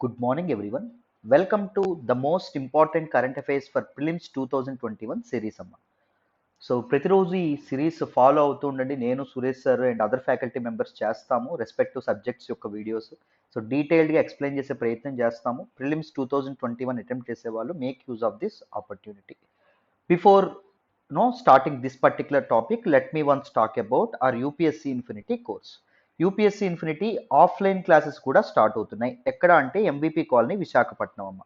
Good morning, everyone. Welcome to the most important current affairs for prelims 2021 series అమ్మ. So ప్రతిరోజు ఈ series follow అవుతూ ఉండండి. నేను Suresh sir and other faculty members చేస్తాము రెస్పెక్టివ్ సబ్జెక్ట్స్ యొక్క వీడియోస్. సో డీటెయిల్డ్గా ఎక్స్ప్లెయిన్ చేసే ప్రయత్నం చేస్తాము. ప్రిలిమ్స్ 2021 అటెంప్ట్ చేసేవాళ్ళు make use of this opportunity. Before starting this particular topic, let me once talk about our UPSC Infinity course. UPSC infinity offline classes కూడా start అవుతున్నాయి. ఎక్కడ అంటే ఎంబీపీ కాలనీ విశాఖపట్నం అమ్మ.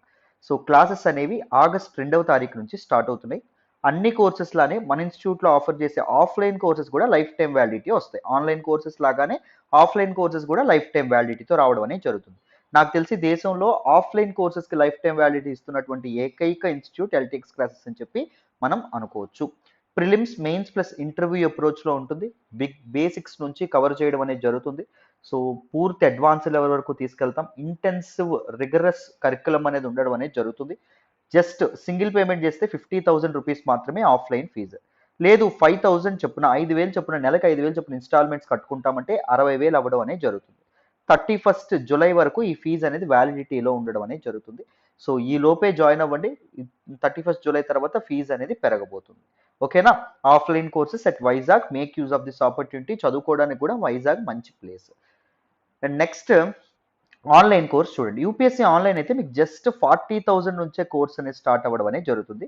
సో క్లాసెస్ అనేవి ఆగస్ట్ 2వ తారీఖు నుంచి స్టార్ట్ అవుతున్నాయి. అన్ని కోర్సెస్ లానే మన ఇన్స్టిట్యూట్లో ఆఫర్ చేసే ఆఫ్లైన్ కోర్సెస్ కూడా లైఫ్ టైం వ్యాలిడిటీ వస్తాయి. ఆన్లైన్ కోర్సెస్ లాగానే ఆఫ్లైన్ కోర్సెస్ కూడా లైఫ్ టైం వ్యాలిడిటీతో రావడం అనేది జరుగుతుంది. నాకు తెలిసి దేశంలో ఆఫ్లైన్ కోర్సెస్కి లైఫ్ టైం వ్యాలిడిటీ ఇస్తున్నటువంటి ఏకైక ఇన్స్టిట్యూట్ ఎల్టీఎక్స్ క్లాసెస్ అని చెప్పి మనం అనుకోవచ్చు. ప్రిలిమ్స్, మెయిన్స్ ప్లస్ ఇంటర్వ్యూ అప్రోచ్లో ఉంటుంది. బిగ్ బేసిక్స్ నుంచి కవర్ చేయడం అనేది జరుగుతుంది. సో పూర్తి అడ్వాన్స్ లెవెల్ వరకు తీసుకెళ్తాం. ఇంటెన్సివ్ రిగరస్ కరికులం అనేది ఉండడం అనేది జరుగుతుంది. జస్ట్ సింగిల్ పేమెంట్ చేస్తే 50,000 రూపీస్ మాత్రమే ఆఫ్లైన్ ఫీజు. లేదు 5,000 చొప్పున 5,000 చొప్పున నెలకు 5,000 చొప్పున ఇన్స్టాల్మెంట్స్ కట్టుకుంటామంటే 60,000 అవ్వడం అనేది జరుగుతుంది. 31st జూలై వరకు ఈ ఫీజు అనేది వ్యాలిడిటీలో ఉండడం అనేది జరుగుతుంది. సో ఈ లోపే జాయిన్ అవ్వండి. 31st జూలై తర్వాత ఫీజు అనేది పెరగబోతుంది. ఓకేనా? Offline courses at Vizag, make use of this opportunity. చదువుకోవడానికి కూడా వైజాగ్ మంచి place. And next online course చూడండి. యూపీఎస్సీ ఆన్లైన్ అయితే మీకు జస్ట్ 40,000 నుంచే కోర్స్ అనేది స్టార్ట్ అవ్వడం అనేది జరుగుతుంది.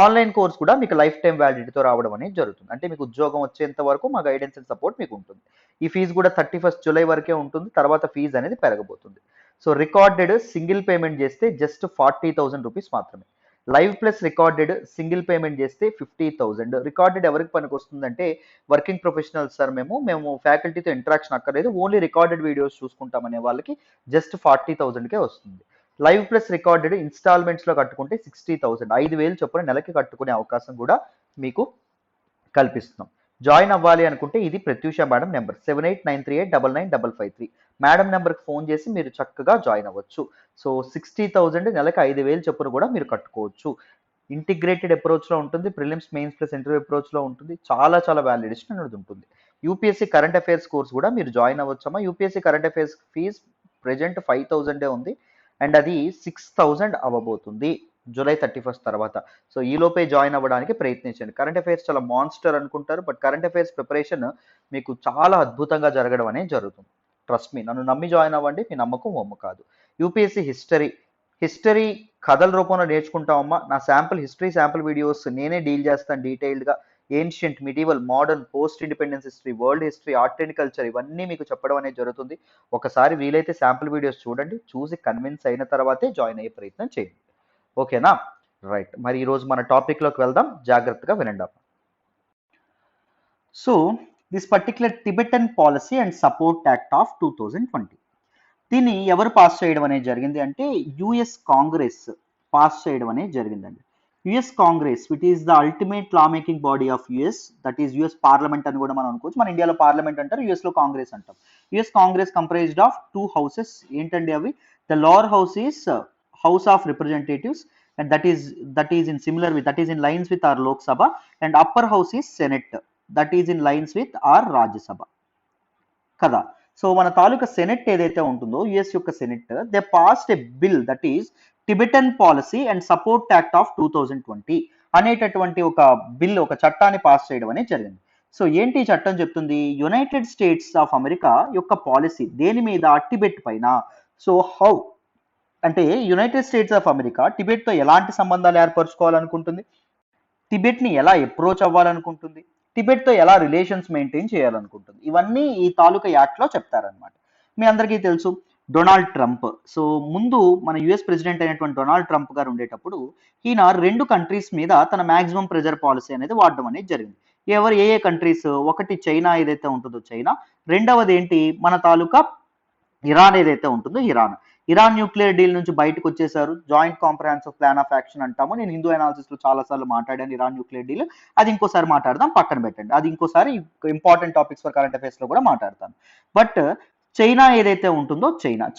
ఆన్లైన్ కోర్స్ కూడా మీకు లైఫ్ టైం వ్యాలిడిటీతో రావడం అనేది జరుగుతుంది. అంటే మీకు ఉద్యోగం వచ్చేంత వరకు మా గైడెన్స్ అండ్ సపోర్ట్ మీకు ఉంటుంది. ఈ ఫీజు కూడా 31st జూలై వరకే ఉంటుంది. తర్వాత ఫీజు అనేది పెరగబోతుంది. సో రికార్డెడ్ సింగిల్ పేమెంట్ చేస్తే జస్ట్ 40,000 రూపీస్ మాత్రమే. Live plus recorded single payment చేస్తే 50,000. రికార్డెడ్ ఎవరికి పనికి వస్తుందంటే వర్కింగ్ ప్రొఫెషనల్స్ సార్, మేము ఫ్యాకల్టీతో ఇంటరాక్షన్ అక్కర్లేదు, ఓన్లీ రికార్డెడ్ వీడియోస్ చూసుకుంటామనే వాళ్ళకి జస్ట్ 40,000కే వస్తుంది. లైవ్ ప్లస్ రికార్డెడ్ ఇన్స్టాల్మెంట్స్లో కట్టుకుంటే 60,000, 5,000 చొప్పున నెలకి కట్టుకునే అవకాశం కూడా మీకు కల్పిస్తున్నాం. జాయిన్ అవ్వాలి అనుకుంటే ఇది ప్రత్యూష మేడం నెంబర్ 7893899553. మేడం నెంబర్కి ఫోన్ చేసి మీరు చక్కగా జాయిన్ అవ్వచ్చు. సో 60,000 నెలకు 5,000 చొప్పున కూడా మీరు కట్టుకోవచ్చు. ఇంటిగ్రేటెడ్ అప్రోచ్లో ఉంటుంది. ప్రిలిమ్స్, మెయిన్స్ ప్లస్ ఇంటర్వ్యూ అప్రోచ్లో ఉంటుంది. చాలా చాలా వ్యాలిడేషన్ అనేది ఉంటుంది. యూపీఎస్సీ కరెంట్ అఫైర్స్ కోర్స్ కూడా మీరు జాయిన్ అవ్వచ్చమ్మా. UPSC current affairs fees present 5,000 ఉంది అండ్ అది 6,000 అవ్వబోతుంది జూలై 31st తర్వాత. సో ఈ లోపే జాయిన్ అవ్వడానికి ప్రయత్నించండి. కరెంట్ అఫైర్స్ చాలా మాన్స్టర్ అనుకుంటారు, బట్ కరెంట్ అఫైర్స్ ప్రిపరేషన్ మీకు చాలా అద్భుతంగా జరగడం అనేది జరుగుతుంది. ట్రస్ట్ మీ, నన్ను నమ్మి జాయిన్ అవ్వండి. మీ నమ్మకం వమ్ము కాదు. యూపీఎస్సీ హిస్టరీ కథల రూపంలో నేర్చుకుంటామమ్మా. నా హిస్టరీ శాంపుల్ వీడియోస్ నేనే డీల్ చేస్తాను డీటెయిల్డ్గా. Ancient, medieval, modern, post independence history, world history, art and culture ఇవన్నీ మీకు చెప్పడం అనేది జరుగుతుంది. ఒకసారి వీలైతే శాంపుల్ వీడియోస్ చూడండి. చూసి కన్విన్స్ అయిన తర్వాతే జాయిన్ అయ్యే ప్రయత్నం చేయండి. ఓకేనా? రైట్. మరి ఈరోజు మన టాపిక్లోకి వెళ్దాం. జాగ్రత్తగా వినండి. So this particular Tibetan policy and support act of 2020, దీన్ని ఎవరు పాస్ చేయడం అనేది జరిగింది అంటే యుఎస్ కాంగ్రెస్ పాస్ చేయడం అనేది జరిగిందండి. US Congress with is the ultimate law making body of US, that is US parliament అని కూడా మనం అనుకోవచ్చు. మన ఇండియాలో పార్లమెంట్ అంటారు, యుఎస్లో కాంగ్రెస్ అంటాం. US Congress comprised of 2 houses. ఏంటండి అవి? The lower house is house of representatives and that is in similar with, that is in lines with our Lok Sabha, and upper house is Senate, that is in lines with our Rajya Sabha కదా. So మన తాలూకా senate ఏదైతే ఉంటుందో US యొక్క senate, they passed a bill that is Tibetan policy and support act of 2020 అనేటటువంటి ఒక bill, ఒక చట్టాన్ని pass చేయడం అనేది జరిగింది. సో ఏంటి ఈ చట్టం చెప్తుంది? యునైటెడ్ స్టేట్స్ ఆఫ్ అమెరికా యొక్క పాలసీ దేని మీద? టిబెట్ పైన. సో హౌ అంటే యునైటెడ్ స్టేట్స్ ఆఫ్ అమెరికా టిబెట్తో ఎలాంటి సంబంధాలు ఏర్పరచుకోవాలనుకుంటుంది, టిబెట్ని ఎలా అప్రోచ్ అవ్వాలనుకుంటుంది, టిబెట్తో ఎలా రిలేషన్స్ మెయింటైన్ చేయాలనుకుంటుంది, ఇవన్నీ ఈ తాలూకా యాక్ట్లో చెప్తారనమాట. మీ అందరికీ తెలుసు డొనాల్డ్ ట్రంప్. సో ముందు మన యుఎస్ ప్రెసిడెంట్ అయినటువంటి డొనాల్డ్ ట్రంప్ గారు ఉండేటప్పుడు ఈయన 2 కంట్రీస్ మీద తన మ్యాక్సిమం ప్రెజర్ పాలసీ అనేది వాడడం అనేది జరిగింది. ఏ కంట్రీస్? ఒకటి చైనా ఏదైతే ఉంటుందో చైనా, రెండవది ఏంటి మన తాలూకా ఇరాన్ ఏదైతే ఉంటుందో ఇరాన్ న్యూక్లియర్ డీల్ నుంచి బయటకు వచ్చేసారు. Joint comprehensive plan of action అంటాము. నేను హిందూ అనాలిసిస్లో చాలాసార్లు మాట్లాడాను ఇరాన్ న్యూక్లియర్ డీల్. అది ఇంకోసారి మాట్లాడదాం, పక్కన పెట్టండి. అది ఇంకోసారి ఇంపార్టెంట్ టాపిక్స్ ఫర్ కరెంట్ అఫైర్స్లో కూడా మాట్లాడతాను. బట్ చైనా ఏదైతే ఉంటుందో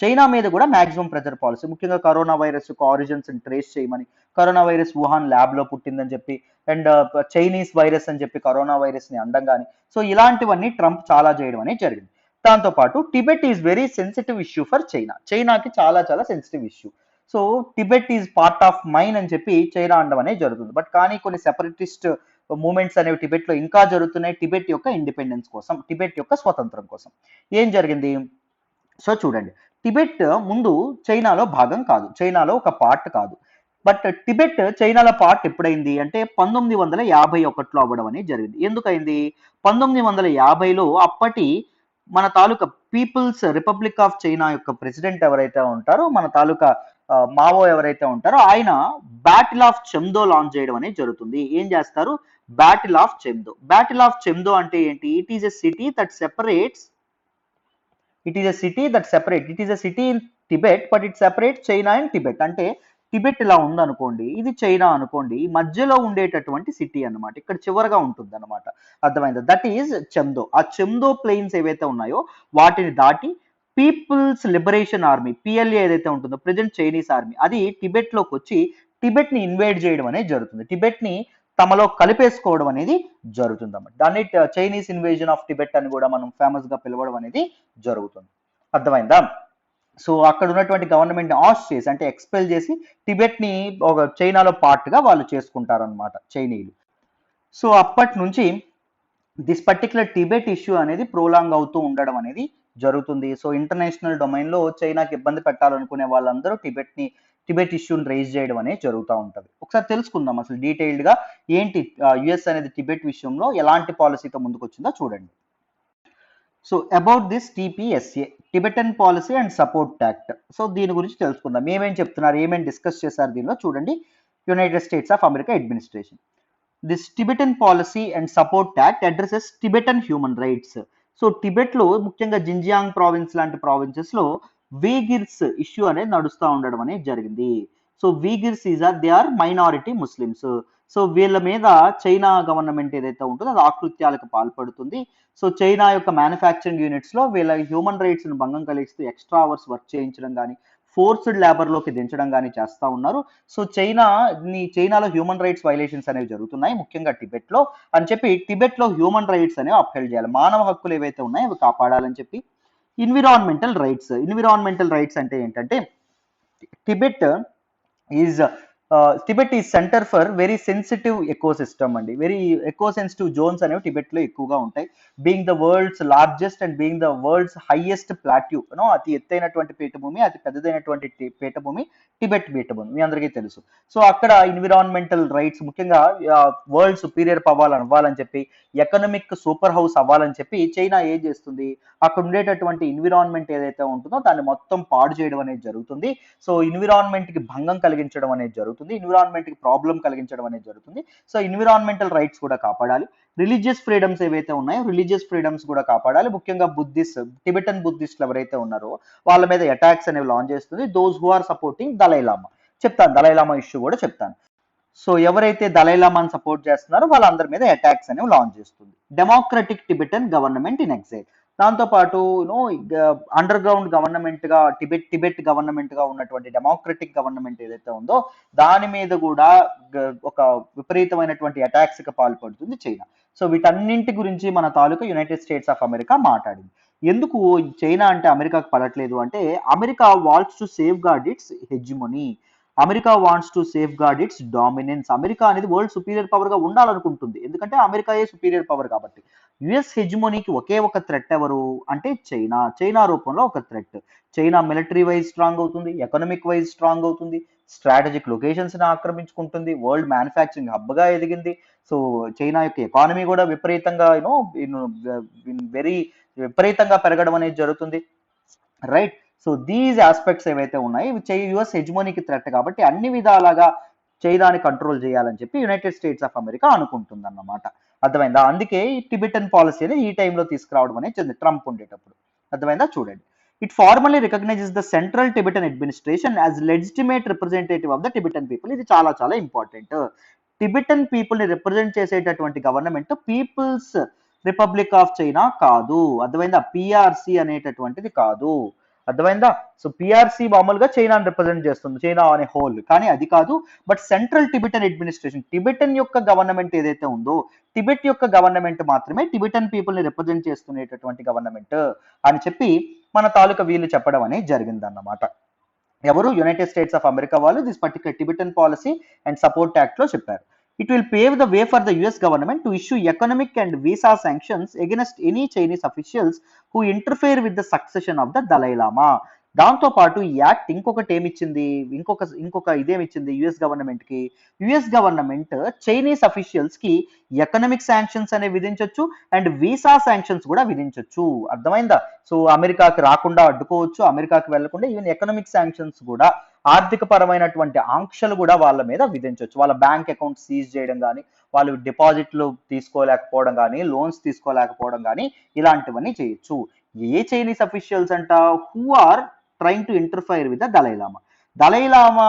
చైనా మీద కూడా మ్యాక్సిమం ప్రెజర్ పాలసీ, ముఖ్యంగా కరోనా వైరస్ యొక్క ఆరిజిన్స్ ట్రేస్ చేయమని, కరోనా వైరస్ వుహాన్ ల్యాబ్లో పుట్టిందని చెప్పి, అండ్ చైనీస్ వైరస్ అని చెప్పి కరోనా వైరస్ని అండం కానీ, సో ఇలాంటివన్నీ ట్రంప్ చాలా చేయడం అనేది జరిగింది. దాంతోపాటు Tibet is very sensitive issue for China. చైనాకి చాలా చాలా sensitive issue. So Tibet is part of mine అని చెప్పి చైనా అనడం అనేది జరుగుతుంది. బట్ కానీ కొన్ని సెపరేటిస్ట్ మూమెంట్స్ అనేవి టిబెట్ లో ఇంకా జరుగుతున్నాయి. టిబెట్ యొక్క ఇండిపెండెన్స్ కోసం, టిబెట్ యొక్క స్వతంత్రం కోసం. ఏం జరిగింది? సో చూడండి, టిబెట్ ముందు చైనాలో భాగం కాదు, చైనాలో ఒక పార్ట్ కాదు. బట్ టిబెట్ చైనాలో పార్ట్ ఎప్పుడైంది అంటే 1951లో అవ్వడం అనేది జరిగింది. ఎందుకైంది? 1950లో అప్పటి మన తాలూకా పీపుల్స్ రిపబ్లిక్ ఆఫ్ చైనా యొక్క ప్రెసిడెంట్ ఎవరైతే ఉంటారో, మన తాలూకా మావో ఎవరైతే ఉంటారో, ఆయన బ్యాటిల్ ఆఫ్ చెమ్దో లాంచ్ చేయడం అనేది జరుగుతుంది. ఏం చేస్తారు? Battle of Chamdo. Battle of Chamdo అంటే ఏంటి? It is a city that separates it is a city that separate it is a city in Tibet, but it separate China and Tibet. అంటే Tibet ఇలా ఉందనుకోండి, ఇది China అనుకోండి, ఈ మధ్యలో ఉండేటటువంటి సిటీ అన్నమాట, ఇక్కడ చివరగా ఉంటుంది అనమాట. అర్థమైందా? That is Chamdo. ఆ చెమ్దో ప్లెయిన్స్ ఏవైతే ఉన్నాయో వాటిని దాటి పీపుల్స్ లిబరేషన్ ఆర్మీ, పిఎల్ఏ ఏదైతే ఉంటుందో, ప్రెజెంట్ చైనీస్ ఆర్మీ, అది టిబెట్ లోకి వచ్చి టిబెట్ ని ఇన్వైడ్ చేయడం అనేది జరుగుతుంది. టిబెట్ ని తమలో కలిపేసుకోవడం అనేది జరుగుతుంది అన్నమాట. దాన్ని చైనీస్ ఇన్వేజన్ ఆఫ్ టిబెట్ అని కూడా మనం ఫేమస్ గా పిలవడం అనేది జరుగుతుంది. అర్థమైందా? సో అక్కడ ఉన్నటువంటి గవర్నమెంట్ ఆష్ చేసి, అంటే ఎక్స్పెల్ చేసి, టిబెట్ ని ఒక చైనాలో పార్ట్ గా వాళ్ళు చేసుకుంటారనమాట చైనీయులు. సో అప్పటి నుంచి దిస్ పర్టికులర్ టిబెట్ ఇష్యూ అనేది ప్రోలాంగ్ అవుతూ ఉండడం అనేది జరుగుతుంది. సో ఇంటర్నేషనల్ డొమైన్ లో చైనాకి ఇబ్బంది పెట్టాలనుకునే వాళ్ళందరూ టిబెట్ ఇష్యూని రైజ్ చేయడం అనేది జరుగుతూ ఉంటుంది. ఒకసారి తెలుసుకుందాం అసలు డీటెయిల్డ్ గా ఏంటి యుఎస్ అనేది టిబెట్ విషయంలో ఎలాంటి పాలసీతో ముందుకు వచ్చిందో చూడండి. So about this TPSA, Tibetan policy and support act. So దీని గురించి తెలుసుకుందాం. ఏమేం చెప్తున్నారు, ఏమేమి డిస్కస్ చేశారు దీనిలో చూడండి. United states of America administration. This Tibetan policy and support act addresses Tibetan human rights. So Tibet లో ముఖ్యంగా జింజియాంగ్ ప్రావిన్స్ లాంటి ప్రావిన్సెస్ లో వీగిర్స్ ఇష్యూ అనేది నడుస్తూ ఉండడం అనేది జరిగింది. So Uighurs they are minority Muslims. So వీళ్ళ మీద చైనా గవర్నమెంట్ ఏదైతే ఉంటుందో అది ఆకృత్యాలకు పాల్పడుతుంది. సో చైనా యొక్క మ్యానుఫ్యాక్చరింగ్ యూనిట్స్ లో వీళ్ళ హ్యూమన్ రైట్స్ ను భంగం కలిగిస్తూ ఎక్స్ట్రా అవర్స్ వర్క్ చేయించడం కానీ, ఫోర్స్డ్ లేబర్ లోకి దించడం కానీ చేస్తూ ఉన్నారు. సో చైనాలో హ్యూమన్ రైట్స్ వైలేషన్స్ అనేవి జరుగుతున్నాయి, ముఖ్యంగా టిబెట్ లో అని చెప్పి టిబెట్ లో హ్యూమన్ రైట్స్ అనేవి అప్హెల్డ్ చేయాలి, మానవ హక్కులు ఏవైతే ఉన్నాయో అవి కాపాడాలని చెప్పి. ఎన్విరాన్మెంటల్ రైట్స్ అంటే ఏంటంటే Tibet is Tibet is centre for very sensitive ecosystem అండి. వెరీ ఎకో సెన్సిటివ్ జోన్స్ అనేవి టిబెట్ లో ఎక్కువగా ఉంటాయి. Being the world's largest and being the world's highest plateau, అతి ఎత్తైనటువంటి పీఠభూమి, అతి పెద్దదైనటువంటి పీఠభూమి టిబెట్ పీఠభూమి, మీ అందరికీ తెలుసు. సో అక్కడ ఎన్విరాన్మెంటల్ రైట్స్ ముఖ్యంగా వరల్డ్ సుపీరియర్ అవ్వాలని చెప్పి, ఎకనామిక్ సూపర్ హౌస్ అవ్వాలని చెప్పి చైనా ఏం చేస్తుంది, అక్కడ ఉండేటటువంటి ఎన్విరాన్మెంట్ ఏదైతే ఉంటుందో దాన్ని మొత్తం పాడు చేయడం అనేది జరుగుతుంది. సో ఎన్విరాన్మెంట్ కి భంగం కలిగించడం అనేది జరుగుతుంది, ఎన్విరాన్మెంట్ కి ప్రాబ్లం కలిగించడం అనేది జరుగుతుంది. సో ఎన్విరాన్మెంటల్ రైట్స్ కూడా కాపాడాలి. రిలీజియస్ ఫ్రీడమ్స్ ఏవైతే ఉన్నాయో రిలీజియస్ ఫ్రీడమ్స్ కూడా కాపాడాలి. ముఖ్యంగా టిబెటన్ బుద్ధిస్టులు ఎవరైతే ఉన్నారో వాళ్ళ మీద అటాక్స్ అనేవి లాంచ్ చేస్తుంది. Those who are supporting Dalai Lama చెప్తాను, దలైలామా ఇష్యూ కూడా చెప్తాను. సో ఎవరైతే దలైలామాని సపోర్ట్ చేస్తున్నారో వాళ్ళందరి మీద అటాక్స్ అనేవి లాంచ్ చేస్తుంది. Democratic Tibetan government in exhale. దాంతోపాటు అండర్ గ్రౌండ్ గవర్నమెంట్ గా టిబెట్ గవర్నమెంట్ గా ఉన్నటువంటి డెమోక్రటిక్ గవర్నమెంట్ ఏదైతే ఉందో దాని మీద కూడా ఒక విపరీతమైనటువంటి అటాక్స్ కి పాల్పడుతుంది చైనా. సో వీటన్నింటి గురించి మన తాలూకా యునైటెడ్ స్టేట్స్ ఆఫ్ అమెరికా మాట్లాడింది. ఎందుకు చైనా అంటే అమెరికాకు పడట్లేదు అంటే, America wants to safeguard its hegemony, America wants to safeguard its dominance. America అనేది వరల్డ్ సుపీరియర్ పవర్ గా ఉండాలనుకుంటుంది, ఎందుకంటే అమెరికాయే సుపీరియర్ పవర్ కాబట్టి. యుఎస్ హెజిమోనీకి ఒకే ఒక థ్రెట్ ఎవరు అంటే చైనా రూపంలో ఒక threat. China military wise strong అవుతుంది, ఎకనామిక్ వైజ్ స్ట్రాంగ్ అవుతుంది, స్ట్రాటజిక్ లొకేషన్స్ ని ఆక్రమించుకుంటుంది, వరల్డ్ మ్యానుఫ్యాక్చరింగ్ హబ్ గా ఎదిగింది. సో చైనా యొక్క ఎకానమీ కూడా విపరీతంగా వెరీ విపరీతంగా పెరగడం అనేది జరుగుతుంది, రైట్. సో దీస్ ఆస్పెక్ట్స్ ఏవైతే ఉన్నాయి యుఎస్ హెజిమోనీకి థ్రెట్ కాబట్టి అన్ని విధాలుగా చైనాని కంట్రోల్ చేయాలని చెప్పి యునైటెడ్ స్టేట్స్ ఆఫ్ అమెరికా అనుకుంటుంది అన్నమాట. అర్థమైందా? అందుకే ఈ టిబెటన్ పాలసీ అనేది ఈ టైంలో తీసుకురావడం అనేది ట్రంప్ ఉండేటప్పుడు. అర్థమైందా? చూడండి. It formally recognises the central Tibetan administration as legitimate representative of the Tibetan people. ఇది చాలా చాలా ఇంపార్టెంట్. టిబెటన్ పీపుల్ ని రిప్రజెంట్ చేసేటటువంటి government peoples republic of China కాదు. అర్థమైందా? పిఆర్సి అనేటటువంటిది కాదు. అర్థమైందా? సో పిఆర్సి మామూలుగా చైనాని రిప్రజెంట్ చేస్తుంది, చైనా అనే హోల్, కానీ అది కాదు. But central Tibetan administration, Tibetan యొక్క గవర్నమెంట్ ఏదైతే ఉందో, టిబెట్ యొక్క గవర్నమెంట్ మాత్రమే టిబెటన్ పీపుల్ ని రిప్రజెంట్ చేస్తున్నటువంటి గవర్నమెంట్ అని చెప్పి మన తాలూకా వీళ్ళు చెప్పడం అనేది జరిగిందన్నమాట. ఎవరు? యునైటెడ్ స్టేట్స్ ఆఫ్ అమెరికా వాళ్ళు this particular Tibetan policy and support act లో చెప్పారు. It will pave the way for the US government to issue economic and visa sanctions against any Chinese officials who interfere with the succession of the Dalai Lama. దాంతో పాటు ఈ act ఇంకొకటి ఏమిచ్చింది, ఇంకొక ఇదేమిచ్చింది US government కి. యుఎస్ గవర్నమెంట్ చైనీస్ అఫీషియల్స్ కి economic sanctions అనేవి విధించవచ్చు అండ్ వీసా శాంక్షన్స్ కూడా విధించవచ్చు. అర్థమైందా? సో అమెరికాకి రాకుండా అడ్డుకోవచ్చు, అమెరికాకి వెళ్లకుండా ఈవెన్ ఎకనామిక్ శాంక్షన్స్ కూడా, ఆర్థిక పరమైనటువంటి ఆంక్షలు కూడా వాళ్ళ మీద విధించవచ్చు. వాళ్ళ బ్యాంక్ అకౌంట్ సీజ్ చేయడం కానీ, వాళ్ళు డిపాజిట్లు తీసుకోలేకపోవడం కానీ, లోన్స్ తీసుకోలేకపోవడం కానీ, ఇలాంటివన్నీ చేయొచ్చు. ఏ చైనీస్ అఫీషియల్స్ అంట? Who are trying to interfere with the Dalai Lama. Dalai Lama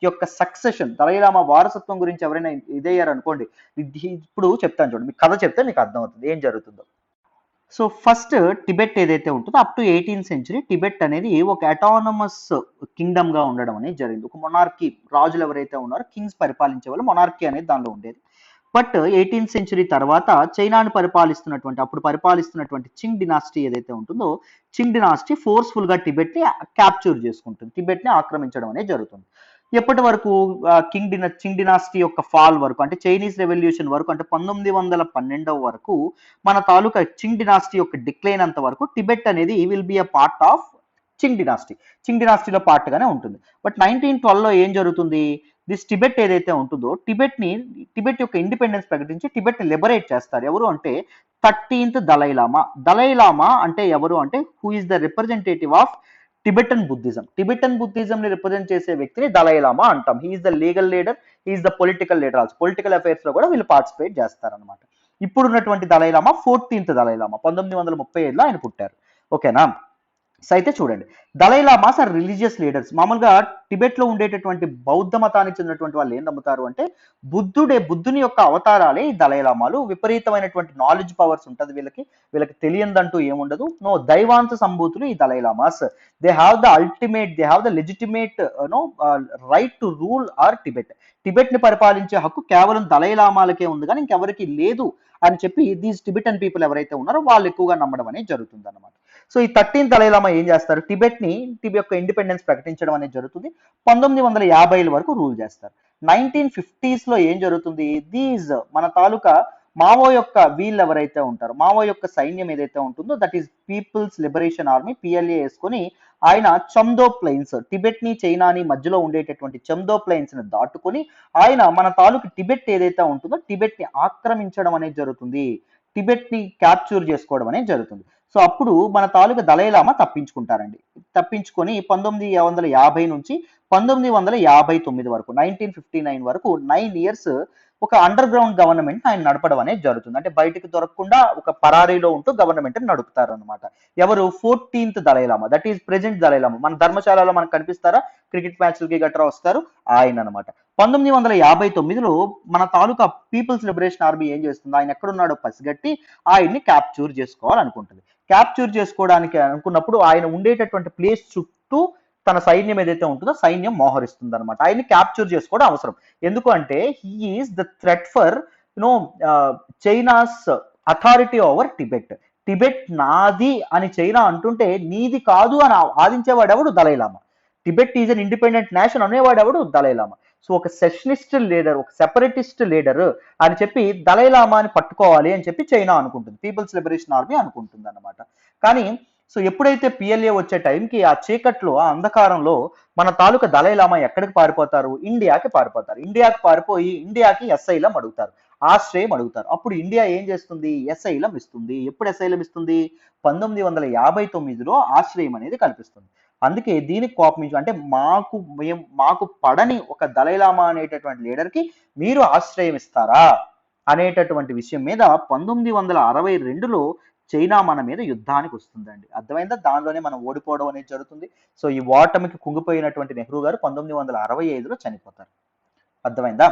యొక్క సక్సెషన్, దలైలామా వారసత్వం గురించి ఎవరైనా ఇదయ్యారు అనుకోండి, ఇప్పుడు చెప్తాను చూడండి, మీకు కథ చెప్తే మీకు అర్థమవుతుంది ఏం జరుగుతుందో. సో ఫస్ట్ టిబెట్ ఏదైతే ఉంటుందో up to 18th century Tibet అనేది ఒక అటానమస్ కింగ్డమ్ గా ఉండడం అనేది జరిగింది. ఒక మొనార్కీ, రాజులు ఎవరైతే ఉన్నారో కింగ్స్ పరిపాలించే వాళ్ళు, మొనార్కీ అనేది దానిలో ఉండేది. బట్ 18th సెంచరీ తర్వాత చైనాను అప్పుడు పరిపాలిస్తున్నటువంటి చింగ్ డినాసిటీ ఏదైతే ఉంటుందో, చింగ్ డినాసిటీ ఫోర్స్ఫుల్ గా టిబెట్ ని క్యాప్చర్ చేసుకుంటుంది, టిబెట్ ని ఆక్రమించడం అనేది జరుగుతుంది. ఎప్పటి వరకు? చింగ్ డినాసిటీ యొక్క ఫాల్ వరకు, అంటే చైనీస్ రెవల్యూషన్ వరకు, అంటే 1912 వరకు, మన తాలూకా చింగ్ డినాసిటీ యొక్క డిక్లైన్ అంత వరకు టిబెట్ అనేది will be a part of Qing dynasty, Qing డినాసిటీలో పార్ట్ గానే ఉంటుంది. బట్ 1912లో ఏం జరుగుతుంది? దిస్ టిబెట్ ఏదైతే ఉంటుందో, టిబెట్ యొక్క ఇండిపెండెన్స్ ప్రకటించి టిబెట్ ని లిబరేట్ చేస్తారు. ఎవరు అంటే 13th దలైలామా. దలైలామా అంటే ఎవరు అంటే, who is the representative of Tibetan Buddhism. Tibetan Buddhism ని రిప్రజెంట్ చేసే వ్యక్తిని దలైలామా అంటాం. He's the legal leader, he's the political leader also. Political affairs లో కూడా వీళ్ళు పార్టిసిపేట్ చేస్తారనమాట. ఇప్పుడున్నటువంటి దలైలామా 14th దలైలామా, 1935లో ఆయన పుట్టారు. ఓకేనా? సో అయితే చూడండి, దలైలామాస్ ఆర్ రిలీజియస్ లీడర్స్. మామూలుగా టిబెట్ లో ఉండేటటువంటి బౌద్ధ మతానికి చెందినటువంటి వాళ్ళు ఏం నమ్ముతారు అంటే, బుద్ధుని యొక్క అవతారాలే ఈ దలైలామాలు. విపరీతమైనటువంటి నాలెడ్జ్ పవర్స్ ఉంటుంది వీళ్ళకి తెలియదంటూ ఏముండదు. నో, దైవాంశ సంభూతులు ఈ Dalai Lamas. They have the legitimate right to rule or Tibet ని పరిపాలించే హక్కు కేవలం దలైలామాలకే ఉంది కానీ ఇంకెవరికి లేదు అని చెప్పి దీస్ టిబెటన్ పీపుల్ ఎవరైతే ఉన్నారో వాళ్ళు ఎక్కువగా నమ్మడం అనేది జరుగుతుంది అనమాట. సో ఈ 13th దలైలామా ఏం చేస్తారు? టిబెట్ యొక్క ఇండిపెండెన్స్ ప్రకటించడం అనేది జరుగుతుంది. 1950ల వరకు రూల్ చేస్తారు. 1950s లో ఏం జరుగుతుంది? మన తాలూకా మావో యొక్క వీళ్ళు ఎవరైతే ఉంటారో, మావో యొక్క సైన్యం ఏదైతే ఉంటుందో, that is people's liberation army, PLA వేసుకొని ఆయన చమ్దో ప్లైన్స్, టిబెట్ ని చైనాని మధ్యలో ఉండేటటువంటి చమ్దో ప్లైన్స్ ని దాటుకొని ఆయన మన తాలూకు టిబెట్ ఏదైతే ఉంటుందో టిబెట్ ని ఆక్రమించడం అనేది జరుగుతుంది, టిబెట్ ని క్యాప్చర్ చేసుకోవడం అనేది జరుగుతుంది. సో అప్పుడు మన తాలూకా దలైలామా తప్పించుకుంటారండి. తప్పించుకొని 1950 నుంచి 1959 వరకు, 1959 వరకు 9 years ఒక అండర్ గ్రౌండ్ గవర్నమెంట్ ఆయన నడపడం అనేది జరుగుతుంది. అంటే బయటకు దొరకకుండా ఒక పరారీలో ఉంటూ గవర్నమెంట్ నడుపుతారు అనమాట. ఎవరు? 14th Dalai Lama, that is present Dalai Lama. మన ధర్మశాలలో మనకు కనిపిస్తారా, క్రికెట్ మ్యాచ్లకి గట్రా వస్తారు, ఆయన అనమాట. 1959లో మన తాలూకా పీపుల్స్ లిబరేషన్ ఆర్మీ ఏం చేస్తుంది? ఆయన ఎక్కడున్నాడో పసిగట్టి ఆయన్ని క్యాప్చర్ చేసుకోవాలనుకుంటుంది. క్యాప్చర్ చేసుకోవడానికి అనుకున్నప్పుడు ఆయన ఉండేటటువంటి ప్లేస్ చుట్టూ తన సైన్యం ఏదైతే ఉంటుందో సైన్యం మోహరిస్తుంది అనమాట. ఆయన్ని క్యాప్చర్ చేసుకోవడం అవసరం. ఎందుకు అంటే he's the threat for China's authority over Tibet నాది అని చైనా అంటుంటే నీది కాదు అని వాదించేవాడు ఎవడు? దలైలామా. Tibet is an independent nation అనేవాడు ఎవడు? దలైలామా. సో ఒక సెషనిస్ట్ లీడర్, ఒక సెపరేటిస్ట్ లీడర్ అని చెప్పి దలైలామాని పట్టుకోవాలి అని చెప్పి చైనా అనుకుంటుంది, పీపుల్స్ లిబరేషన్ ఆర్మీ అనుకుంటుంది అనమాట. కానీ సో ఎప్పుడైతే పిఎల్ఏ వచ్చే టైంకి ఆ చీకట్లో, ఆ అంధకారంలో మన తాలూకా దలైలామా ఎక్కడికి పారిపోతారు? ఇండియాకి పారిపోతారు. ఇండియాకి పారిపోయి ఇండియాకి అసైలం అడుగుతారు, ఆశ్రయం అడుగుతారు. అప్పుడు ఇండియా ఏం చేస్తుంది? అసైలం ఇస్తుంది. ఎప్పుడు అసైలం ఇస్తుంది? 1959లో ఆశ్రయం అనేది కల్పిస్తుంది. అందుకే దీనికి కోపమించు, అంటే మాకు పడని ఒక దలైలామా అనేటటువంటి లీడర్కి మీరు ఆశ్రయం ఇస్తారా అనేటటువంటి విషయం మీద 1962లో చైనా మన మీద యుద్ధానికి వస్తుందండి. అర్థమైందా? దానిలోనే మనం ఓడిపోవడం అనేది జరుగుతుంది. సో ఈ ఓటమికి కుంగిపోయినటువంటి నెహ్రూ గారు 1965లో చనిపోతారు. అర్థమైందా?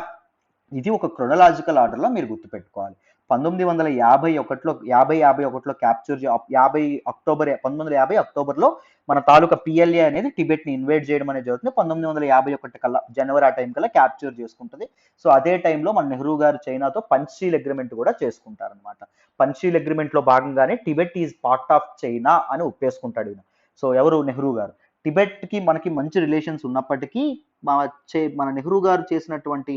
ఇది ఒక క్రొనలాజికల్ ఆర్డర్లో మీరు గుర్తుపెట్టుకోవాలి. 1951లో క్యాప్చర్ 1950 అక్టోబర్లో మన తాలూకా పిఎల్ఏ అనేది టిబెట్ని ఇన్వేడ్ చేయడం అనేది జరుగుతుంది. 1951 కల్లా జనవరి ఆ టైం కల్లా క్యాప్చర్ చేసుకుంటుంది. సో అదే టైంలో మన నెహ్రూ గారు చైనాతో పంచీల్ అగ్రిమెంట్ కూడా చేసుకుంటారనమాట. పంచీల్ అగ్రిమెంట్ లో భాగంగానే Tibet is part of China అని ఒప్పేసుకుంటాడు ఈయన. సో ఎవరు? నెహ్రూ గారు. టిబెట్ కి మనకి మంచి రిలేషన్స్ ఉన్నప్పటికీ మన నెహ్రూ గారు చేసినటువంటి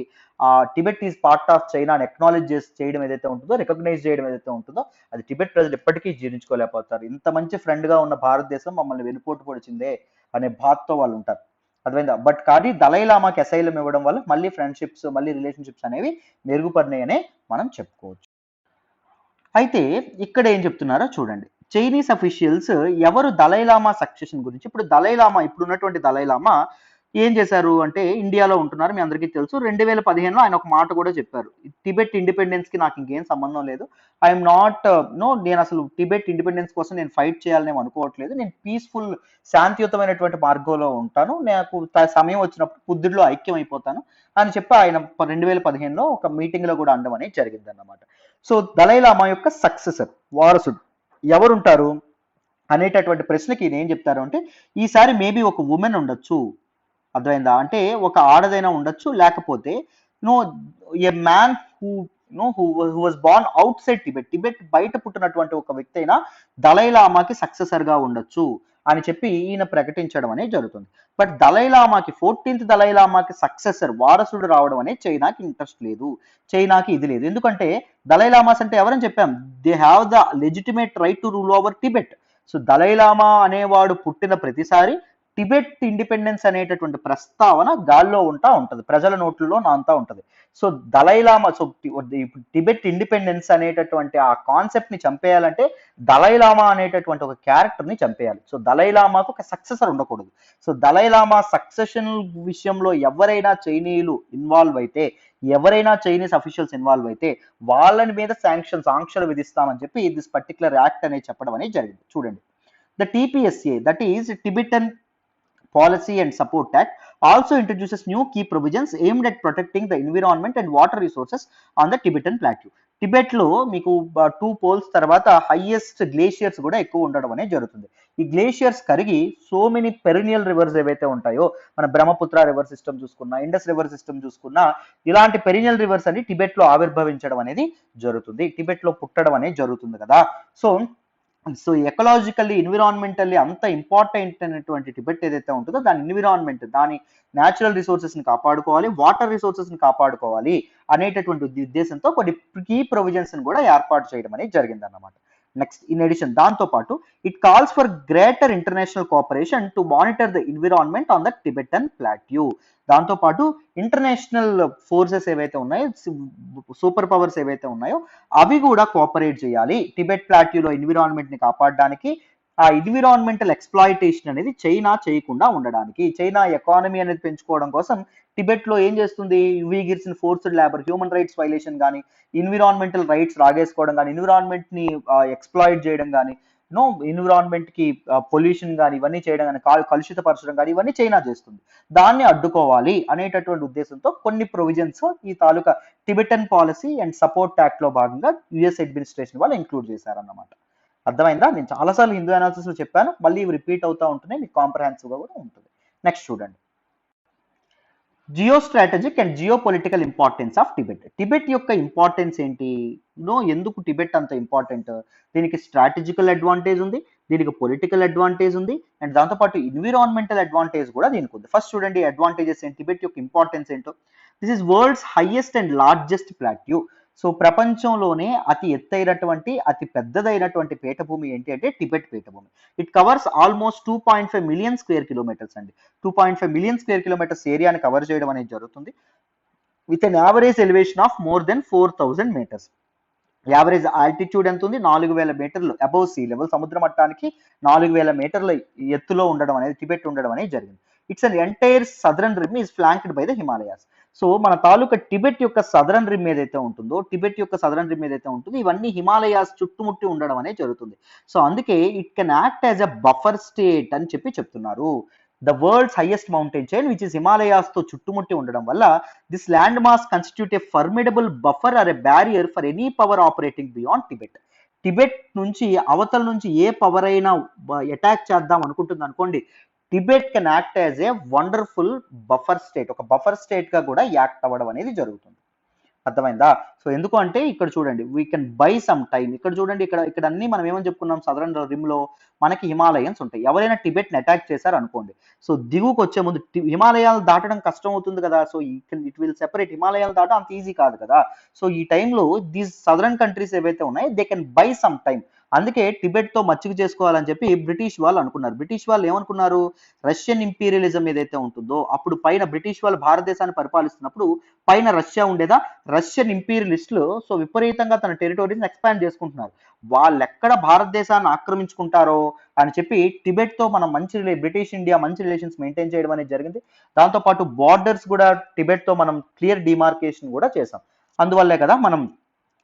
Tibet is part of China అని ఎక్నాలెడ్జ్ చేయడం ఏదైతే ఉంటుందో, రికగ్నైజ్ చేయడం ఏదైతే ఉంటుందో, అది టిబెట్ ప్రజలు ఎప్పటికీ జీర్ణించుకోలేకపోతారు. ఇంత మంచి ఫ్రెండ్ గా ఉన్న భారతదేశం మమ్మల్ని వెనుపోటు పొడిచిందే అనే బాధతో వాళ్ళు ఉంటారు. అర్థమైందా? బట్ కానీ దలైలామాకి అసైలం ఇవ్వడం వల్ల మళ్ళీ ఫ్రెండ్షిప్స్, మళ్ళీ రిలేషన్షిప్స్ అనేవి మెరుగుపడినాయనే మనం చెప్పుకోవచ్చు. అయితే ఇక్కడ ఏం చెప్తున్నారో చూడండి. చైనీస్ అఫీషియల్స్ ఎవరు దలైలామా సక్సెషన్ గురించి, ఇప్పుడు దలైలామా ఇప్పుడున్నటువంటి దలైలామా ఏం చేశారు అంటే, ఇండియాలో ఉంటున్నారు, మీ అందరికీ తెలుసు. 2015లో ఆయన ఒక మాట కూడా చెప్పారు, టిబెట్ ఇండిపెండెన్స్ కి నాకు ఇంకేం సంబంధం లేదు, ఐఎమ్ నాట్ నేను అసలు టిబెట్ ఇండిపెండెన్స్ కోసం నేను ఫైట్ చేయాలని అనుకోవట్లేదు, నేను పీస్ఫుల్ శాంతియుతమైనటువంటి మార్గంలో ఉంటాను, నాకు సమయం వచ్చినప్పుడు బుద్ధుడిలో ఐక్యం అయిపోతాను అని చెప్పి ఆయన 2015లో ఒక మీటింగ్ లో కూడా అనడం అనేది జరిగింది అన్నమాట. సో దలైలామా యొక్క సక్సెసర్, వారసుడు ఎవరుంటారు అనేటటువంటి ప్రశ్నకి ఈయన ఏం చెప్తారు అంటే, ఈసారి మేబీ ఒక ఉమెన్ ఉండొచ్చు. అర్థమైందా? అంటే ఒక ఆడదైనా ఉండొచ్చు, లేకపోతే no a man who who was born outside Tibet బయట పుట్టినటువంటి ఒక వ్యక్తి అయినా దలైలామాకి సక్సెసర్ గా ఉండొచ్చు అని చెప్పి ఈయన ప్రకటించడం అనేది జరుగుతుంది. బట్ దలైలామాకి 14th దలైలామాకి సక్సెసర్, వారసుడు రావడం అనేది చైనాకి ఇంట్రెస్ట్ లేదు, చైనాకి ఇది లేదు. ఎందుకంటే దలైలామాస్ అంటే ఎవరని చెప్పాం, they have the legitimate right to rule over Tibet. So Dalai Lama అనేవాడు పుట్టిన ప్రతిసారి టిబెట్ ఇండిపెండెన్స్ అనేటటువంటి ప్రస్తావన గాల్లో ఉంటది, ప్రజల నోట్లలో నాంతా ఉంటది. So Dalai Lama, so Tibet independence అనేటటువంటి ఆ కాన్సెప్ట్ ని చంపేయాలంటే దలైలామా అనేటటువంటి ఒక క్యారెక్టర్ ని చంపేయాలి. సో దలైలామాకు ఒక సక్సెసర్ ఉండకూడదు. సో దలైలామా సక్సెషన్ విషయంలో ఎవరైనా చైనీయులు ఇన్వాల్వ్ అయితే, ఎవరైనా చైనీస్ అఫీషియల్స్ ఇన్వాల్వ్ అయితే వాళ్ళని మీద ఆంక్షలు విధిస్తామని చెప్పి దిస్ పర్టికులర్ యాక్ట్ అనేది చెప్పడం అనేది జరిగింది. చూడండి, the TPSA, that is Tibetan Policy and Support Act, also introduces new key provisions aimed at protecting the environment and water resources on the Tibetan plateau. Tibet లో మీకు 2 పోల్స్ తర్వాత highest glaciers కూడా ఎక్కువ ఉండడం అనేది జరుగుతుంది. ఈ గ్లేషియర్స్ కరిగి సో మెనీ పెరినియల్ రివర్స్ ఏవైతే ఉంటాయో, మన బ్రహ్మపుత్ర రివర్ సిస్టమ్ చూసుకున్నా, ఇండస్ రివర్ సిస్టమ్ చూసుకున్నా, ఇలాంటి పెరినియల్ రివర్స్ అని టిబెట్ లో ఆవిర్భవించడం అనేది జరుగుతుంది, టిబెట్ లో పుట్టడం అనేది జరుగుతుంది కదా. సో ఎకలాజికల్లీ, ఎన్విరాన్మెంటల్లీ అంత ఇంపార్టెంట్ అయినటువంటి టిబెట్ ఏదైతే ఉంటుందో దాని ఎన్విరాన్మెంట్, దాని న్యాచురల్ రిసోర్సెస్ ని కాపాడుకోవాలి, వాటర్ రిసోర్సెస్ ని కాపాడుకోవాలి అనేటటువంటి ఉద్దేశంతో కొన్ని కీ ప్రొవిజన్స్ ని కూడా ఏర్పాటు చేయడం అనేది జరిగింది అన్నమాట. నెక్స్ట్, ఇన్ ఎడిషన్ దాంతో పాటు it calls for greater international cooperation to monitor the environment on the Tibetan plateau. దాంతో పాటు ఇంటర్నేషనల్ ఫోర్సెస్ ఏవైతే ఉన్నాయో, సూపర్ పవర్స్ ఏవైతే ఉన్నాయో అవి కూడా కోఆపరేట్ చేయాలి టిబెట్ ప్లాట్యూలో ఎన్విరాన్మెంట్ ని కాపాడడానికి, ఆ ఎన్విరాన్మెంటల్ ఎక్స్ప్లాయిటేషన్ అనేది చైనా చేయకుండా ఉండడానికి. చైనా ఎకానమీ అనేది పెంచుకోవడం కోసం టిబెట్ లో ఏం చేస్తుంది, వీగిర్స్ ని forced labour, human rights violation కానీ, ఎన్విరాన్మెంటల్ రైట్స్ రాగేసుకోవడం కానీ, ఎన్విరాన్మెంట్ ని ఎక్స్ప్లాయిట్ చేయడం కానీ, ఎన్విరాన్మెంట్ కి పొల్యూషన్ కానీ ఇవన్నీ చేయడం కానీ, కలుషితపరచడం కానీ ఇవన్నీ చైనా చేస్తుంది. దాన్ని అడ్డుకోవాలి అనేటటువంటి ఉద్దేశంతో కొన్ని ప్రొవిజన్స్ ఈ తాలూకా Tibetan policy and support act లో భాగంగా యుఎస్ అడ్మినిస్ట్రేషన్ వాళ్ళు ఇంక్లూడ్ చేశారన్నమాట. అర్థమైందా? నేను చాలాసార్లు హిందూ అనాలిసిస్ లో చెప్పాను, మళ్ళీ ఇవి రిపీట్ అవుతూ ఉంటున్నాయి, మీకు కాంప్రహెన్సివ్ గా కూడా ఉంటుంది. నెక్స్ట్ చూడండి, geostrategic and geopolitical importance of Tibet. Tibet యొక్క ఇంపార్టెన్స్ ఏంటి, ఎందుకు టిబెట్ అంత ఇంపార్టెంట్? దీనికి స్ట్రాటజికల్ అడ్వాంటేజ్ ఉంది, దీనికి పొలిటికల్ అడ్వాంటేజ్ ఉంది, అండ్ దాంతోపాటు ఎన్విరాన్మెంటల్ అడ్వాంటేజ్ కూడా దీనికి ఉంది. ఫస్ట్ చూడండి అడ్వాంటేజెస్ ఏంటి, టిబెట్ యొక్క ఇంపార్టెన్స్ ఏంటో. This is world's highest and largest plateau. So ప్రపంచంలోనే అతి ఎత్తైనటువంటి, అతి పెద్దదైనటువంటి పీఠభూమి ఏంటి అంటే టిబెట్ పీఠభూమి. It covers almost 2.5 million square kilometres అండి. 2.5 మిలియన్ స్క్వేర్ కిలోమీటర్స్ ఏరియాని కవర్ చేయడం అనేది జరుగుతుంది, with an average elevation of more than 4000 metres. Average altitude ఎంత ఉంది, 4000 మీటర్లు అబౌవ్ సీ లెవెల్, సముద్ర మట్టానికి 4000 మీటర్ల ఎత్తులో ఉండడం అనేది టిబెట్ ఉండడం అనేది జరిగింది. It's an entire southern rim is flanked by the Himalayas. So మన తాలూకా టిబెట్ యొక్క సదరన్ రిమ్ ఏదైతే ఉంటుందో, ఇవన్నీ హిమాలయాస్ చుట్టుముట్టి ఉండడం అనేది జరుగుతుంది. సో అందుకే it can act as a buffer state అని చెప్పి చెప్తున్నారు. The world's highest mountain chain which is హిమాలయాస్తో చుట్టుముట్టి ఉండడం వల్ల this land mass constitute a formidable buffer or a barrier for any power operating beyond Tibet. Tibet నుంచి అవతల నుంచి ఏ పవర్ అయినా అటాక్ చేద్దాం అనుకుంటుంది అనుకోండి, Tibet can act as a wonderful buffer state, ఒక బఫర్ స్టేట్ గా కూడా యాక్ట్ అవ్వడం అనేది జరుగుతుంది. అర్థమైందా? సో ఎందుకు అంటే ఇక్కడ చూడండి, we can buy some time. ఇక్కడ చూడండి, ఇక్కడ ఇక్కడ అన్ని మనం ఏమని చెప్పుకున్నాం, సదరన్ రిమ్ లో మనకి హిమాలయన్స్ ఉంటాయి. ఎవరైనా టిబెట్ ని అటాక్ చేశారు అనుకోండి, సో దిగువకు వచ్చే ముందు హిమాలయాలు దాటడం కష్టం అవుతుంది కదా, సో ఇట్ విల్ సెపరేట్, హిమాలయాలు దాటడం అంత ఈజీ కాదు కదా. సో ఈ టైంలో దీస్ సదరన్ కంట్రీస్ ఏవైతే ఉన్నాయో they can buy some time. అందుకే టిబెట్ తో మచ్చిక చేసుకోవాలని చెప్పి బ్రిటిష్ వాళ్ళు అనుకున్నారు. బ్రిటిష్ వాళ్ళు ఏమనుకున్నారు, రష్యన్ ఇంపీరియలిజం ఏదైతే ఉంటుందో అప్పుడు పైన బ్రిటిష్ వాళ్ళు భారతదేశాన్ని పరిపాలిస్తున్నప్పుడు పైన రష్యా ఉండేదా, రష్యన్ ఇంపీరియలిస్టులు సో విపరీతంగా తన టెరిటోరీని ఎక్స్పాండ్ చేసుకుంటున్నారు. వాళ్ళెక్కడ భారతదేశాన్ని ఆక్రమించుకుంటారో అని చెప్పి టిబెట్ తో మనం బ్రిటిష్ ఇండియా మంచి రిలేషన్స్ మెయింటైన్ చేయడం అనేది జరిగింది. దాంతోపాటు బార్డర్స్ కూడా టిబెట్ తో మనం క్లియర్ డిమార్కేషన్ కూడా చేసాం. అందువల్లే కదా మనం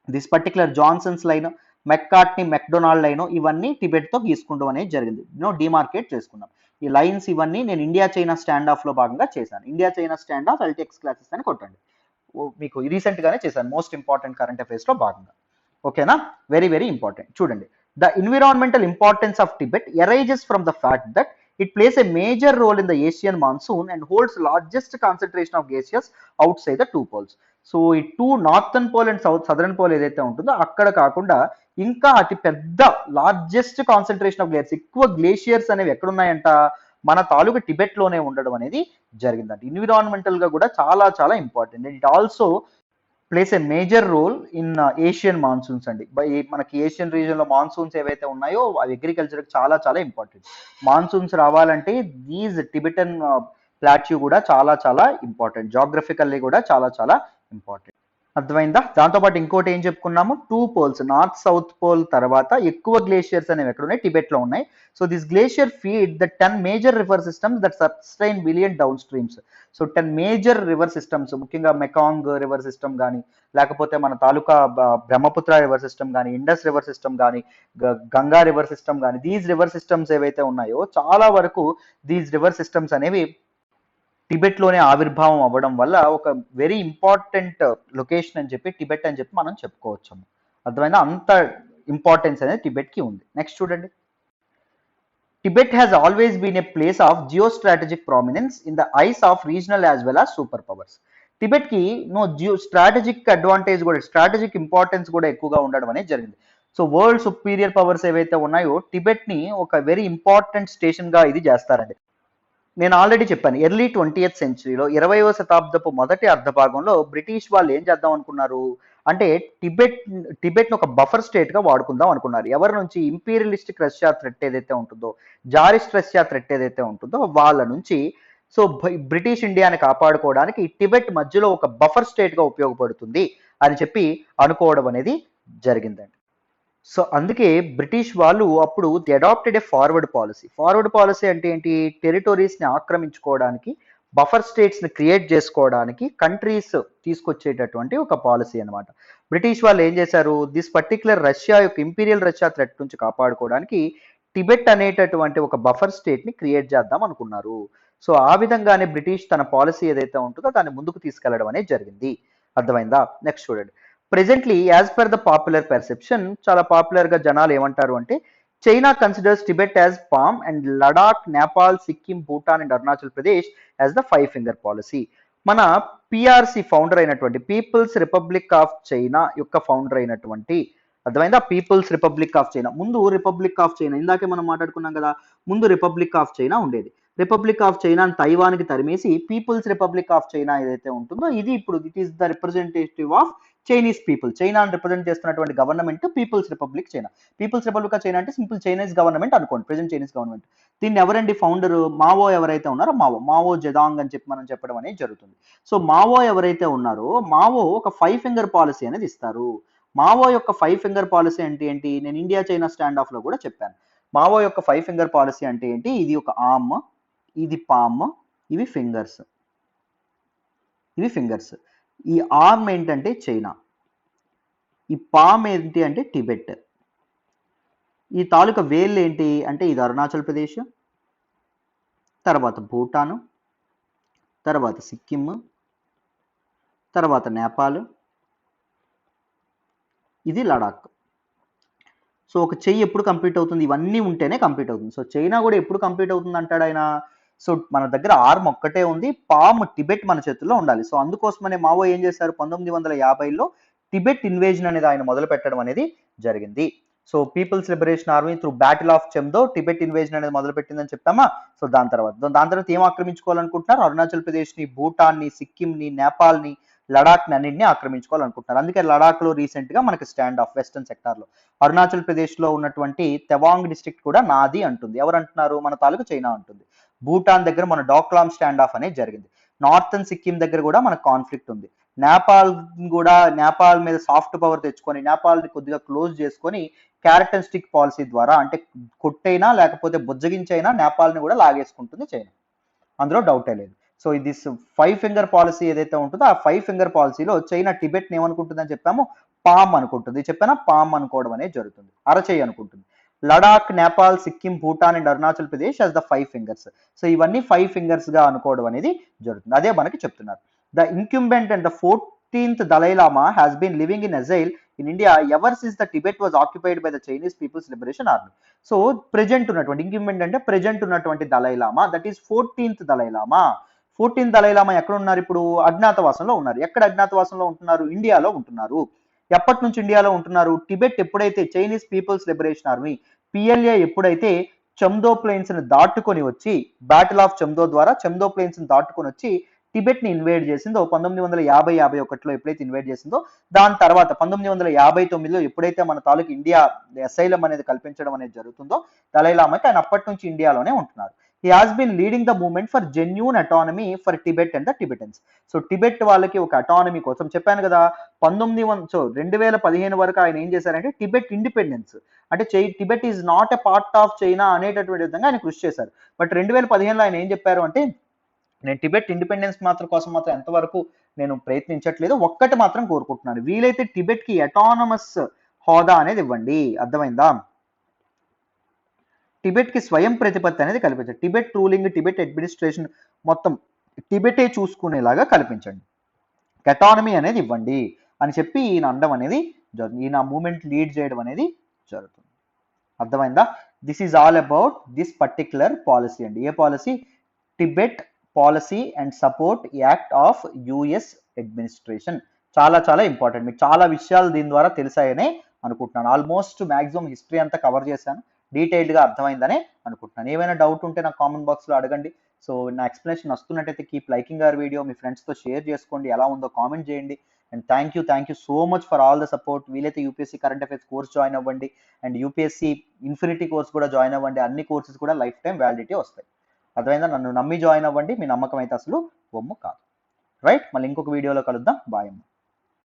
this particular Johnson's line, McCartney McDonald line ఇవన్నీ టిబెట్ తో గీసుకుంటాం అనేది జరిగింది, డిమార్కేట్ చేసుకున్నాం. ఈ లైన్స్ ఇవన్నీ నేను ఇండియా చైనా స్టాండ్ ఆఫ్ లో భాగంగా చేశాను. India China stand of LTX classes అని కొట్టండి, మీకు రీసెంట్ గానే చేశాను, మోస్ట్ ఇంపార్టెంట్ కరెంట్ అఫైర్స్ లో భాగంగా. ఓకేనా, వెరీ వెరీ ఇంపార్టెంట్. చూడండి, the environmental importance of Tibet arises from the fact that it plays a major role in the Asian monsoon and holds largest concentration of glaciers outside the two poles. So ఈ two northern pole and southern pole ఏదైతే ఉంటుందో అక్కడ కాకుండా ఇంకా అతి పెద్ద largest concentration of glaciers, ఎక్కువ glaciers అనేవి ఎక్కడున్నాయంట, మన తాలూకు టిబెట్ లోనే ఉండడం అనేది జరిగిందంట. ఎన్విరాన్మెంటల్ గా కూడా చాలా చాలా important. It also plays a major role in Asian monsoons అండి. మనకి ఏషియన్ రీజియన్ లో మాన్సూన్స్ ఏవైతే ఉన్నాయో అవి అగ్రికల్చర్ చాలా చాలా ఇంపార్టెంట్. మాన్సూన్స్ రావాలంటే దీస్ టిబెటన్ ప్లాట్యూ కూడా చాలా చాలా ఇంపార్టెంట్, జాగ్రఫికల్లీ కూడా చాలా చాలా ఇంపార్టెంట్. అర్థమైందా? దాంతోపాటు ఇంకోటి ఏం చెప్పుకున్నాము, two poles, north south pole తర్వాత ఎక్కువ గ్లేషియర్స్ అనేవి ఎక్కడ ఉన్నాయి, టిబెట్ లో ఉన్నాయి. So this glacier feed the 10 major river systems that sustain billion downstreams. So 10 major river systems, ముఖ్యంగా మెకాంగ్ రివర్ సిస్టమ్ కానీ, లేకపోతే మన తాలూకా బ్రహ్మపుత్ర రివర్ సిస్టమ్ కానీ, ఇండస్ రివర్ సిస్టమ్ కానీ, గంగా రివర్ సిస్టమ్ కానీ, దీస్ రివర్ సిస్టమ్స్ ఏవైతే ఉన్నాయో చాలా వరకు దీస్ రివర్ సిస్టమ్స్ అనేవి టిబెట్ లోనే ఆవిర్భావం అవ్వడం వల్ల ఒక వెరీ ఇంపార్టెంట్ లొకేషన్ అని చెప్పి టిబెట్ అని చెప్పి మనం చెప్పుకోవచ్చు. అర్థమైనా, అంత ఇంపార్టెన్స్ అనేది టిబెట్ కి ఉంది. నెక్స్ట్ చూడండి, Tibet has always been a place of geostrategic prominence in the eyes of regional as well as superpowers. Tibet కి జియో స్ట్రాటజిక్ అడ్వాంటేజ్ కూడా, స్ట్రాటజిక్ ఇంపార్టెన్స్ కూడా ఎక్కువగా ఉండడం అనేది జరిగింది. సో వరల్డ్ సుపీరియర్ పవర్స్ ఏవైతే ఉన్నాయో టిబెట్ ని ఒక వెరీ ఇంపార్టెంట్ స్టేషన్ గా ఇది చేస్తారండి. నేను ఆల్రెడీ చెప్పాను, ఎర్లీ 20th సెంచరీలో 20వ శతాబ్దపు మొదటి అర్ధభాగంలో బ్రిటిష్ వాళ్ళు ఏం చేద్దాం అనుకున్నారు అంటే టిబెట్ ఒక బఫర్ స్టేట్ గా వాడుకుందాం అనుకున్నారు. ఎవరి నుంచి, ఇంపీరియలిస్టిక్ రష్యా థ్రెట్ ఏదైతే ఉంటుందో, జారిస్ట్ రష్యా థ్రెట్ ఏదైతే ఉంటుందో వాళ్ళ నుంచి. సో బ్రిటిష్ ఇండియాని కాపాడుకోవడానికి టిబెట్ మధ్యలో ఒక బఫర్ స్టేట్ గా ఉపయోగపడుతుంది అని చెప్పి అనుకోవడం అనేది జరిగిందండి. సో అందుకే బ్రిటిష్ వాళ్ళు అప్పుడు they adopted a forward policy. Forward policy అంటే ఏంటి, టెరిటోరీస్ ని ఆక్రమించుకోవడానికి, బఫర్ స్టేట్స్ ని క్రియేట్ చేసుకోవడానికి కంట్రీస్ తీసుకొచ్చేటటువంటి ఒక పాలసీ అనమాట. బ్రిటిష్ వాళ్ళు ఏం చేశారు, దిస్ పర్టికులర్ రష్యా యొక్క ఇంపీరియల్ రష్యా థ్రెట్ నుంచి కాపాడుకోవడానికి టిబెట్ అనేటటువంటి ఒక బఫర్ స్టేట్ ని క్రియేట్ చేద్దాం అనుకున్నారు. సో ఆ విధంగానే బ్రిటిష్ తన పాలసీ ఏదైతే ఉంటుందో దాన్ని ముందుకు తీసుకెళ్లడం అనేది జరిగింది. అర్థమైందా? నెక్స్ట్ చూడండి, presently as per the popular perception, చాలా పాపులర్ గా జనాలు ఏమంటారు అంటే, China considers Tibet as palm and Ladakh, Nepal, Sikkim, Bhutan and Arunachal Pradesh as the 5 finger policy. మన పిఆర్సి ఫౌండర్ అయినటువంటి, పీపుల్స్ రిపబ్లిక్ ఆఫ్ చైనా యొక్క ఫౌండర్ అయినటువంటి, అర్థమైందా, పీపుల్స్ రిపబ్లిక్ ఆఫ్ చైనా. ముందు రిపబ్లిక్ ఆఫ్ చైనా, ఇందాకే మనం మాట్లాడుకున్నాం కదా, ముందు రిపబ్లిక్ ఆఫ్ చైనా ఉండేది. రిపబ్లిక్ ఆఫ్ చైనా తైవాన్కి తరిమేసి పీపుల్స్ రిపబ్లిక్ ఆఫ్ చైనా ఏదైతే ఉంటుందో ఇది ఇప్పుడు it is the representative of Chinese people. చైనాని రిప్రజెంట్ చేస్తున్నటువంటి government peoples Republic China. People's republic of China అంటే సింపుల్ చైనీస్ గవర్నమెంట్ అనుకోండి, ప్రెజెంట్ చైనీస్ గవర్నమెంట్. దీన్ని ఎవరండి ఫౌండర్, మావో ఎవరైతే ఉన్నారో, మావో జెదాంగ్ అని చెప్పి మనం చెప్పడం అనేది జరుగుతుంది. సో మావో ఎవరైతే ఉన్నారో, మావో ఒక 5 ఫింగర్ పాలసీ అనేది ఇస్తారు. మావో యొక్క 5 ఫింగర్ పాలసీ అంటే ఏంటి, నేను ఇండియా చైనా స్టాండ్ ఆఫ్ లో కూడా చెప్పాను. మావో యొక్క 5 ఫింగర్ పాలసీ అంటే ఏంటి, ఇది ఒక ఆర్మ్, ఇది పామ్, ఇవి ఫింగర్స్, ఇవి ఫింగర్స్. ఈ ఆర్మ్ ఏంటంటే చైనా, ఈ పామ్ ఏంటి అంటే టిబెట్, ఈ తాలూకా వేళ్ళు ఏంటి అంటే ఇది అరుణాచల్ ప్రదేశ్, తర్వాత భూటాను, తర్వాత సిక్కిం, తర్వాత నేపాల్, ఇది లడాక్. సో ఒక చెయ్యి ఎప్పుడు కంప్లీట్ అవుతుంది, ఇవన్నీ ఉంటేనే కంప్లీట్ అవుతుంది. సో చైనా కూడా ఎప్పుడు కంప్లీట్ అవుతుంది అంటాడు ఆయన. సో మన దగ్గర ఆర్మ్ ఒక్కటే ఉంది, పామ్ టిబెట్ మన చేతుల్లో ఉండాలి. సో అందుకోసమనే మావో ఏం చేశారు, 1950లో టిబెట్ ఇన్వేజన్ అనేది ఆయన మొదలు పెట్టడం అనేది జరిగింది. So People's liberation Army through battle of Chamdo Tibet invasion అనేది మొదలు పెట్టిందని చెప్తామా. సో దాని తర్వాత ఏం ఆక్రమించుకోవాలనుకుంటున్నారు, అరుణాచల్ ప్రదేశ్ని, భూటాన్ని, సిక్కింని, నేపాల్ని, లడాక్ని అన్నింటినీ ఆక్రమించుకోవాలనుకుంటున్నారు. అందుకే లడాక్లో రీసెంట్గా మనకి స్టాండ్ ఆఫ్ వెస్టర్న్ సెక్టార్లో అరుణాచల్ ప్రదేశ్లో ఉన్నటువంటి తెవాంగ్ డిస్ట్రిక్ట్ కూడా నాది అంటుంది. ఎవరు అంటున్నారు, మన తాలూకు చైనా అంటుంది. భూటాన్ దగ్గర మన డాక్లామ్ స్టాండ్ ఆఫ్ అనేది జరిగింది. నార్థన్ సిక్కిం దగ్గర కూడా మనకు కాన్ఫ్లిక్ట్ ఉంది. నేపాల్ మీద సాఫ్ట్ పవర్ తెచ్చుకొని నేపాల్ని కొద్దిగా క్లోజ్ చేసుకొని క్యారెట్ అండ్ స్టిక్ పాలసీ ద్వారా, అంటే కొట్టైనా లేకపోతే బుజ్జగించైనా నేపాల్ని కూడా లాగేసుకుంటుంది చైనా, అందులో డౌటే లేదు. సో ఇది 5 ఫింగర్ పాలసీ ఏదైతే ఉంటుందో ఆ 5 ఫింగర్ పాలసీలో చైనా టిబెట్ని ఏమనుకుంటుందని చెప్పాము, పామ్ అనుకుంటుంది. చెప్పానా, పామ్ అనుకోవడం అనేది జరుగుతుంది, అరచేయి అనుకుంటుంది. Ladakh, Nepal, Sikkim, Bhutan and Arunachal Pradesh as the 5 fingers. So ఇవన్నీ 5 ఫింగర్స్ గా అనుకోవడం అనేది జరుగుతుంది. అదే మనకి చెప్తున్నారు. The incumbent and the 14th Dalai Lama has been living in exile in India ever since the Tibet was occupied by the Chinese People's Liberation Army. So present ఉన్నటువంటి ఇంక్యుంబెంట్ అంటే ప్రెజెంట్ ఉన్నటువంటి దలై లామా, దట్ ఈస్ 14th దలై లామా. 14th దలై లామా ఎక్కడ ఉన్నారు, ఇప్పుడు అజ్ఞాతవాసంలో ఉన్నారు. ఎక్కడ అజ్ఞాతవాసంలో ఉంటున్నారు, ఇండియాలో ఉంటున్నారు. ఎప్పటి నుంచి ఇండియాలో ఉంటున్నారు, టిబెట్ ఎప్పుడైతే Chinese people's liberation army PLA ఎప్పుడైతే చెమ్దో ప్లెయిన్స్ ని దాటుకొని వచ్చి, బ్యాటిల్ ఆఫ్ చెమ్దో ద్వారా చెమ్దో ప్లెయిన్స్ ని దాటుకొని వచ్చి టిబెట్ ని ఇన్వైడ్ చేసిందో 1950-51లో ఎప్పుడైతే ఇన్వైడ్ చేసిందో, దాని తర్వాత 1959లో ఎప్పుడైతే మన తాలూకు ఇండియా అసైలం అనేది కల్పించడం అనేది జరుగుతుందో దలైలామాకి, ఆయన అప్పటి నుంచి ఇండియాలోనే ఉంటున్నారు. He has been leading the movement for genuine autonomy for Tibet and the Tibetans. So Tibet వాళ్ళకి ఒక అటానమీ కోసం చెప్పాను కదా, 2015 వరకు ఆయన ఏం చేశారంటే టిబెట్ ఇండిపెండెన్స్, అంటే Tibet is not a part of China అనేటటువంటి విధంగా ఆయన కృషి చేశారు. బట్ 2015లో ఆయన ఏం చెప్పారు అంటే, నేను టిబెట్ ఇండిపెండెన్స్ కోసం మాత్రం ఎంతవరకు నేను ప్రయత్నించట్లేదు, ఒక్కటి మాత్రం కోరుకుంటున్నాను, వీలైతే టిబెట్ కి అటానమస్ హోదా అనేది ఇవ్వండి. అర్థమైందా, టిబెట్ కి స్వయం ప్రతిపత్తి అనేది కల్పించండి, టిబెట్ రూలింగ్, టిబెట్ అడ్మినిస్ట్రేషన్ మొత్తం టిబెటే చూసుకునేలాగా కల్పించండి, అటానమీ అనేది ఇవ్వండి అని చెప్పి ఈయన అనడం అనేది జరుగుతుంది. ఈయన మూమెంట్ లీడ్ చేయడం అనేది జరుగుతుంది. అర్థమైందా, this is all about this particular policy అండి. ఏ policy, Tibet policy and support act of US administration. చాలా చాలా ఇంపార్టెంట్, మీకు చాలా విషయాలు దీని ద్వారా తెలిసాయనే అనుకుంటున్నాను. ఆల్మోస్ట్ మ్యాక్సిమం హిస్టరీ అంతా కవర్ చేశాను, డీటెయిల్డ్గా అర్థమైందనే అనుకుంటున్నాను. ఏమైనా డౌట్ ఉంటే నాకు కామెంట్ బాక్స్లో అడగండి. సో నా ఎక్స్ప్లెనేషన్ వస్తున్నట్టయితే కీప్ లైకింగ్ అవర్ వీడియో, మీ ఫ్రెండ్స్తో షేర్ చేసుకోండి, ఎలా ఉందో కామెంట్ చేయండి. And thank you so much for all the support. వీలైతే UPSC current affairs course join అవ్వండి, అండ్ యూపీఎస్సీ ఇన్ఫినిటీ కోర్స్ కూడా జాయిన్ అవ్వండి. అన్ని కోర్సెస్ కూడా లైఫ్ టైం వ్యాలిడిటీ వస్తాయి. అర్థమైందా, నన్ను నమ్మి జాయిన్ అవ్వండి, మీ నమ్మకం అయితే అసలు బొమ్మ కాదు. రైట్, మళ్ళీ ఇంకొక వీడియోలో కలుద్దాం. బాయ్ అమ్మ.